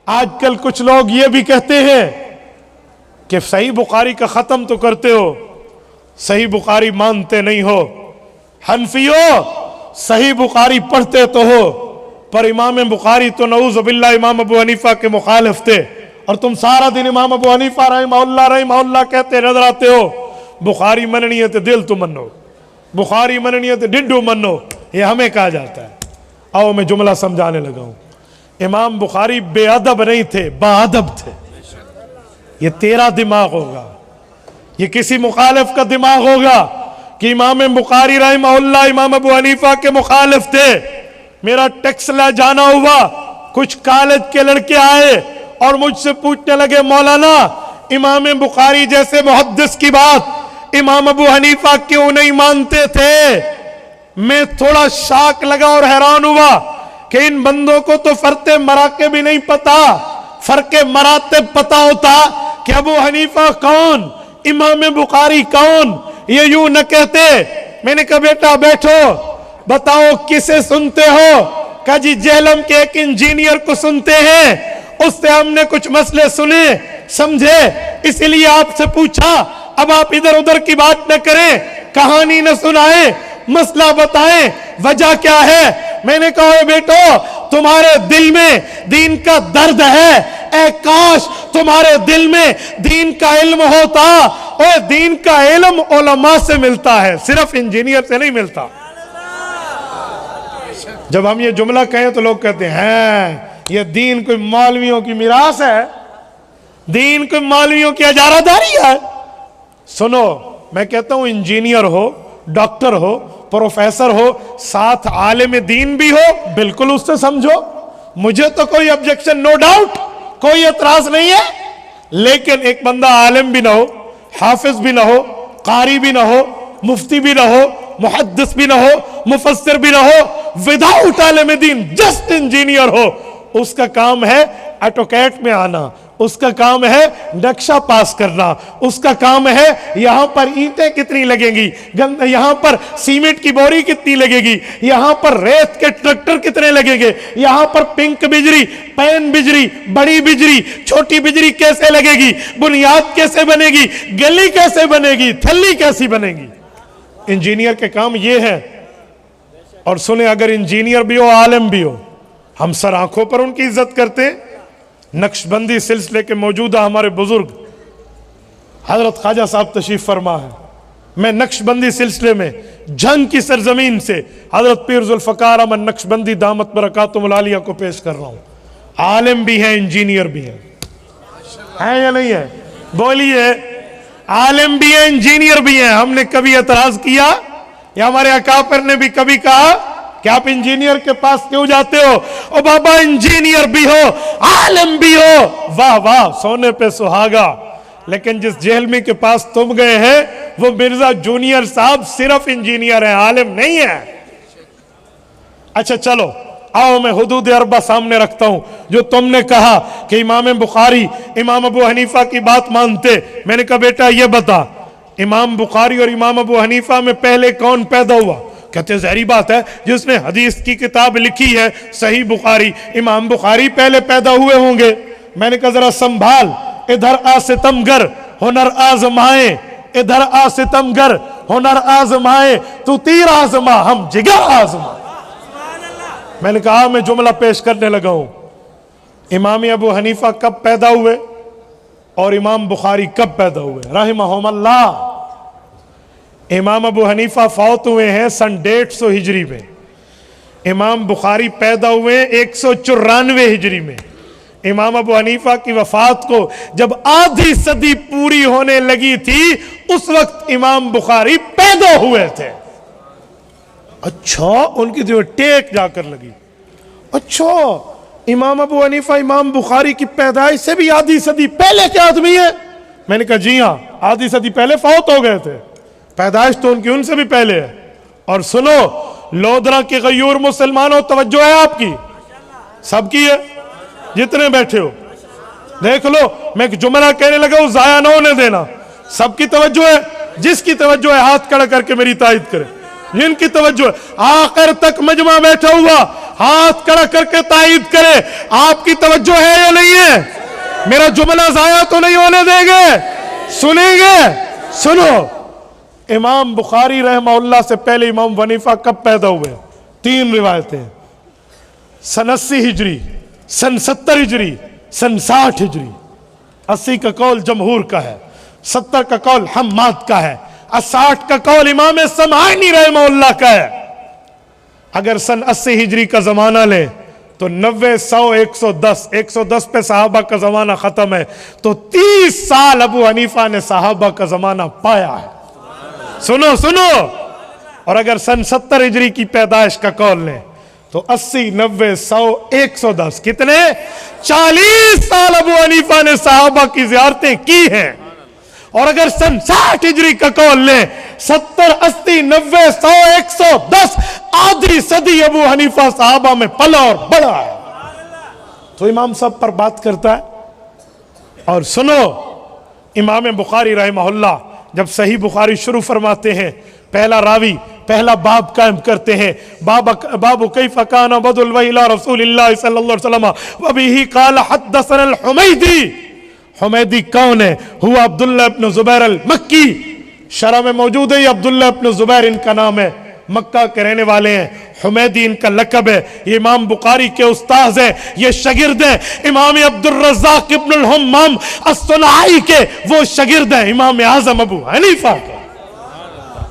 آج کل کچھ لوگ یہ بھی کہتے ہیں کہ صحیح بخاری کا ختم تو کرتے ہو، صحیح بخاری مانتے نہیں ہو۔ حنفیو، صحیح بخاری پڑھتے تو ہو، پر امام بخاری تو نعوذ باللہ امام ابو حنیفہ کے مخالف تھے، اور تم سارا دن امام ابو حنیفہ رحمہ اللہ کہتے نظر آتے ہو۔ بخاری مننی ہے تو دل تو منو، بخاری مننی ہے تو ڈڈو منو، یہ ہمیں کہا جاتا ہے۔ آؤ میں جملہ سمجھانے لگا ہوں۔ امام بخاری بے ادب نہیں تھے، با ادب تھے۔ یہ تیرا دماغ ہوگا، یہ کسی مخالف کا دماغ ہوگا کہ امام بخاری رحمہ اللہ امام ابو حنیفہ کے مخالف تھے۔ میرا ٹیکس لے جانا ہوا، کچھ کالج کے لڑکے آئے اور مجھ سے پوچھنے لگے مولانا امام بخاری جیسے محدث کی بات امام ابو حنیفہ کیوں نہیں مانتے تھے؟ میں تھوڑا شاک لگا اور حیران ہوا کہ ان بندوں کو تو فرق مراکب بھی نہیں پتا، فرق مراتب پتا ہوتا کہ ابو حنیفہ کون، امام بخاری کون، یہ یوں نہ کہتے۔ میں نے کہا بیٹا بیٹھو، بتاؤ کسے سنتے ہو؟ کہا جی جہلم کے ایک انجینئر کو سنتے ہیں، اس سے ہم نے کچھ مسئلے سنے سمجھے، اس لیے آپ سے پوچھا۔ اب آپ ادھر ادھر کی بات نہ کریں، کہانی نہ سنائیں، مسئلہ بتائیں، وجہ کیا ہے؟ میں نے کہا اے بیٹو تمہارے دل میں دین کا درد ہے، اے کاش تمہارے دل میں دین کا علم ہوتا۔ اور دین کا علم علماء سے ملتا ہے، صرف انجینئر سے نہیں ملتا۔ جب ہم یہ جملہ کہیں تو لوگ کہتے ہیں یہ دین کوئی مولویوں کی میراث ہے، دین کوئی مولویوں کی اجارہ داری ہے۔ سنو، میں کہتا ہوں انجینئر ہو، ڈاکٹر ہو، پروفیسر ہو، ساتھ عالم دین بھی ہو، بالکل اس سے سمجھو، مجھے تو کوئی objection، نو ڈاؤٹ، کوئی اعتراض نہیں ہے۔ لیکن ایک بندہ عالم بھی نہ ہو، حافظ بھی نہ ہو، قاری بھی نہ ہو، مفتی بھی نہ ہو، محدث بھی نہ ہو، مفسر بھی نہ ہو، وداؤٹ عالم دین جسٹ انجینئر ہو، اس کا کام ہے ایٹوکیٹ میں آنا، اس کا کام ہے نقشہ پاس کرنا، اس کا کام ہے یہاں پر اینٹیں کتنی لگیں گی، یہاں پر سیمنٹ کی بوری کتنی لگے گی، یہاں پر ریت کے ٹریکٹر کتنے لگیں گے، یہاں پر پنک بجری، پین بجری، بڑی بجری، چھوٹی بجری کیسے لگے گی، بنیاد کیسے بنے گی، گلی کیسے بنے گی، تھلی کیسی بنے گی۔ انجینئر کے کام یہ ہے۔ اور سنیں، اگر انجینئر بھی ہو عالم بھی ہو، ہم سر آنکھوں پر ان کی عزت کرتے ہیں۔ نقش بندی سلسلے کے موجودہ ہمارے بزرگ حضرت خواجہ صاحب تشریف فرما ہے۔ میں نقش بندی سلسلے میں جنگ کی سرزمین سے حضرت پیر ذوالفقار احمد نقش بندی دامت برکاتہم العالیہ کو پیش کر رہا ہوں۔ عالم بھی ہیں، انجینئر بھی ہیں یا نہیں ہے؟ بولیے، عالم بھی ہیں، انجینئر بھی ہیں۔ ہم نے کبھی اعتراض کیا یا ہمارے اکابر نے بھی کبھی کہا کہ آپ انجینئر کے پاس کیوں جاتے ہو؟ او بابا انجینئر بھی ہو، عالم بھی ہو، واہ واہ، سونے پہ سہاگا۔ لیکن جس جہلمی کے پاس تم گئے ہیں وہ مرزا جونیئر صاحب صرف انجینئر ہیں، عالم نہیں ہے۔ اچھا چلو، آؤ میں حدود اربع سامنے رکھتا ہوں۔ جو تم نے کہا کہ امام بخاری امام ابو حنیفہ کی بات مانتے، میں نے کہا بیٹا یہ بتا، امام بخاری اور امام ابو حنیفہ میں پہلے کون پیدا ہوا؟ کہتے ظاہری بات ہے، جس نے حدیث کی کتاب لکھی ہے صحیح بخاری، امام بخاری پہلے پیدا ہوئے ہوں گے۔ میں نے کہا ذرا سنبھال، ادھر آ ستمگر ہنر آزمائے، ادھر آ ستمگر ہنر آزمائے، تو تیر آزما ہم جگر آزما۔ میں نے کہا میں جملہ پیش کرنے لگا ہوں۔ امام ابو حنیفہ کب پیدا ہوئے اور امام بخاری کب پیدا ہوئے رحمہم اللہ؟ امام ابو حنیفہ فوت ہوئے ہیں سن 150 ہجری میں، امام بخاری پیدا ہوئے 194 ہجری میں۔ امام ابو حنیفہ کی وفات کو جب آدھی صدی پوری ہونے لگی تھی، اس وقت امام بخاری پیدا ہوئے تھے۔ اچھا، ان کی جو ٹیک جا کر لگی، اچھا امام ابو حنیفہ امام بخاری کی پیدائش سے بھی آدھی صدی پہلے کے آدمی ہیں؟ میں نے کہا جی ہاں، آدھی صدی پہلے فوت ہو گئے تھے، پیدائش تو ان کی ان سے بھی پہلے ہے۔ اور سنو، لودھرا کے غیور مسلمانوں، توجہ ہے آپ کی، سب کی ہے، جتنے بیٹھے ہو دیکھ لو، میں ایک جملہ کہنے لگا ہوں، ضائع نہ ہونے دینا، سب کی توجہ ہے، جس کی توجہ ہے ہاتھ کھڑا کر کے میری تائید کرے، جن کی توجہ ہے۔ آخر تک مجمع بیٹھا ہوا، ہاتھ کھڑا کر کے تائید کرے آپ کی توجہ ہے یا نہیں ہے؟ میرا جملہ ضائع تو نہیں ہونے دیں گے؟ سنیں گے؟ سنو، امام بخاری رحمہ اللہ سے پہلے امام حنیفہ کب پیدا ہوئے؟ 3 روایتیں، سن 80 ہجری، سن 70 ہجری، سن 60 ہجری۔ 80 کا قول جمہور کا ہے، 70 کا قول حماد کا ہے، 60 کا قول امام سمعانی رحمہ اللہ کا ہے۔ اگر سن 80 ہجری کا زمانہ لیں تو 90 100 110 110 پہ صحابہ کا زمانہ ختم ہے، تو 30 سال ابو حنیفہ نے صحابہ کا زمانہ پایا ہے۔ سنو سنو، اور اگر سن 70 ہجری کی پیدائش کا قول لیں تو 80 90 100 110 کتنے؟ 40 سال ابو حنیفہ نے صحابہ کی زیارتیں کی ہیں۔ اور اگر سن 60 ہجری کا قول لیں 70 80 90 100 110 آدھی صدی ابو حنیفہ صحابہ میں پلا اور بڑا ہے۔ تو امام صاحب پر بات کرتا ہے۔ اور سنو، امام بخاری رحمہ اللہ جب صحیح بخاری شروع فرماتے ہیں، پہلا راوی پہلا باب قائم کرتے ہیں، باب کیف کان بدء الوحی الی رسول اللہ صلی اللہ علیہ وسلم وبہ قال حدثنا الحمیدی۔ حمیدی کون ہے؟ ہوا عبداللہ ابن زبیر المکی، شرح میں موجود ہے، یہ عبداللہ ابن زبیر ان کا نام ہے، مکہ کے رہنے والے ہیں۔ حمیدی ان کا لقب ہے، یہ امام بخاری کے استاذ ہیں، یہ شاگرد ہیں امام عبد الرزاق ابن الحمام الصنعائی کے، وہ شاگرد ہیں امام اعظم ابو حنیفہ کے۔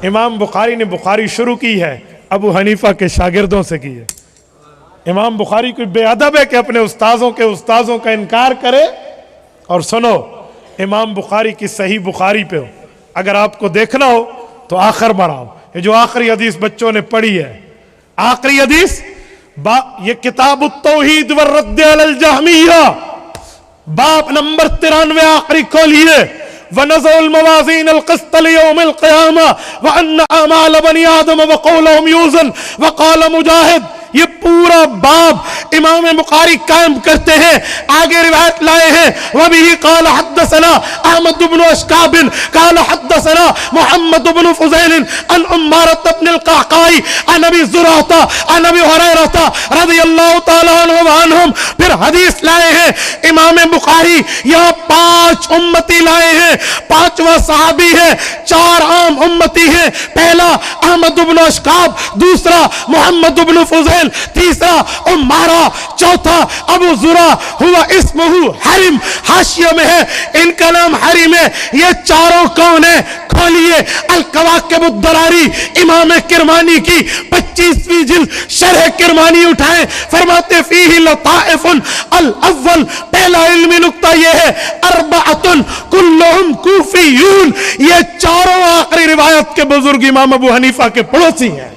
امام بخاری نے بخاری شروع کی ہے ابو حنیفہ کے شاگردوں سے کی ہے۔ امام بخاری کوئی بے ادب ہے کہ اپنے استاذوں کا انکار کرے؟ اور سنو، امام بخاری کی صحیح بخاری پہ ہو اگر آپ کو دیکھنا ہو تو آخر بڑھاؤ، یہ جو آخری حدیث بچوں نے پڑھی ہے، آخری حدیث یہ کتاب التوحید والرد علی الجہمیہ، باب نمبر 93 آخری کھولیے، وَنَزَعُ الْمَوَازِينَ الْقِسْطَ لِيَوْمِ الْقِيَامَةِ وَأَنَّ أَعْمَالَ بَنِي آدَمَ وَقَوْلَهُمْ يُوزَنُ وَقَالَ مجاہد۔ یہ پورا باب امام بخاری قائم کرتے ہیں، آگے روایت لائے ہیں، وَبِهِ قَالَ حَدَّثَنَا احمد بن اشکاب قال حدثنا محمد بن فضیل عن عمارة بن القعقاع عن ابی زرعہ عن ابی ہریرہ رضی اللہ تعالیٰ عنہ وعنہم۔ پھر حدیث لائے ہیں امام بخاری، یہاں 5 امتی لائے ہیں، 5واں صحابی ہے، 4 عام امتی ہیں، پہلا احمد بن اشکاب، دوسرا محمد بن فضیل، تیسرا عمارہ، چوتھا ابو زرع، ہوا اسمہ حرم، حاشیہ میں ہے ان کا نام حرم ہے۔ یہ چاروں کون ہیں؟ کھولیے الکواکب الدراری، امام کرمانی کی 25ویں جلد شرح کرمانی اٹھائیں، فرماتے فیہ لطائف الاول، پہلا علمی نکتہ یہ ہے، 4 کلہم کوفیون، یہ چاروں آخری روایت کے بزرگ امام ابو حنیفہ کے پڑوسی ہیں۔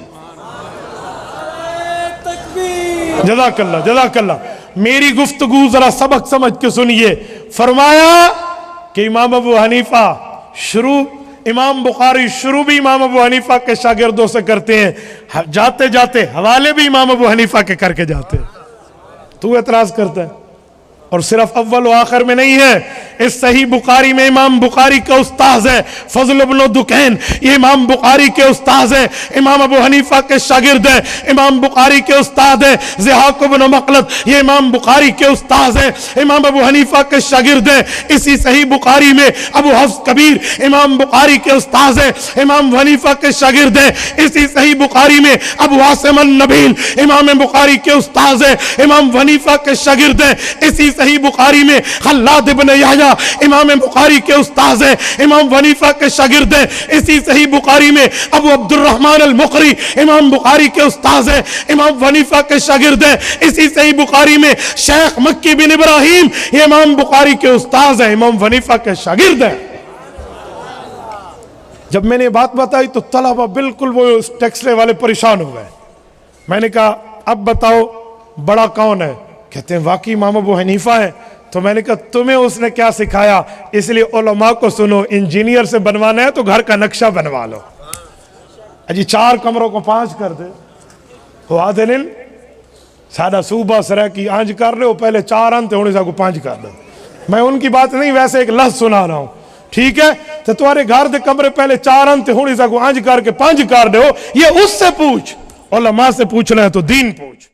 جزاک اللہ جزاک اللہ۔ میری گفتگو ذرا سبق سمجھ کے سنیے۔ فرمایا کہ امام ابو حنیفہ امام بخاری شروع بھی امام ابو حنیفہ کے شاگردوں سے کرتے ہیں، جاتے جاتے حوالے بھی امام ابو حنیفہ کے کر کے جاتے ہیں۔ تو اعتراض کرتا ہے؟ اور صرف اول و آخر میں نہیں ہے، اس صحیح بخاری میں امام بخاری کا استاذ ہے فضل بن دکین، یہ امام بخاری کے استاذ ہیں، امام ابو حنیفہ کے شاگرد ہیں، امام بخاری کے استاد ہیں ضحاک بن مخلد، یہ امام بخاری کے استاذ ہیں، امام ابو حنیفہ کے شاگرد ہیں۔ اسی صحیح بخاری میں ابو حفص کبیر امام بخاری کے استاذ ہیں، امام حنیفہ کے شاگرد ہیں۔ اسی صحیح بخاری میں ابو عاصم النبیل امام بخاری کے استاذ ہیں، امام حنیفہ کے شاگرد ہیں۔ اسی صحیح بخاری میں خلاد بن یحییٰ امام بخاری کے استاذ ہیں، امام حنیفہ کے شاگرد ہیں۔ اسی صحیح بخاری میں ابو عبد الرحمن المقری امام بخاری کے استاذ ہیں، امام حنیفہ کے شاگرد ہیں۔ اسی صحیح بخاری میں شیخ مکی بن ابراہیم یہ امام بخاری کے استاذ ہیں، امام حنیفہ کے شاگرد ہیں۔ جب میں نے بات بتائی تو طلبہ بالکل وہ ٹیکسلے والے پریشان ہو گئے۔ میں نے کہا اب بتاؤ بڑا کون ہے؟ کہتے ہیں واقعی امام ابو حنیفہ ہے۔ تو میں نے کہا تمہیں اس نے کیا سکھایا؟ اس لیے علماء کو سنو، انجینئر سے بنوانا ہے تو گھر کا نقشہ بنوا لو، اجی 4 کمروں کو 5 کر دے، ہوا دن سادہ صوبہ سرہ کی آنج کر رہے ہو، پہلے 4 انتے ہونے سے کو 5 کر دو۔ میں ان کی بات نہیں، ویسے ایک لفظ سنا رہا ہوں، ٹھیک ہے؟ تو تمہارے گھر دے کمرے پہلے 4 انتے ہونے سے کو آنج کر کے 5 کر دے ہو، یہ اس سے پوچھ، علماء سے پوچھنا ہے تو دین پوچھ۔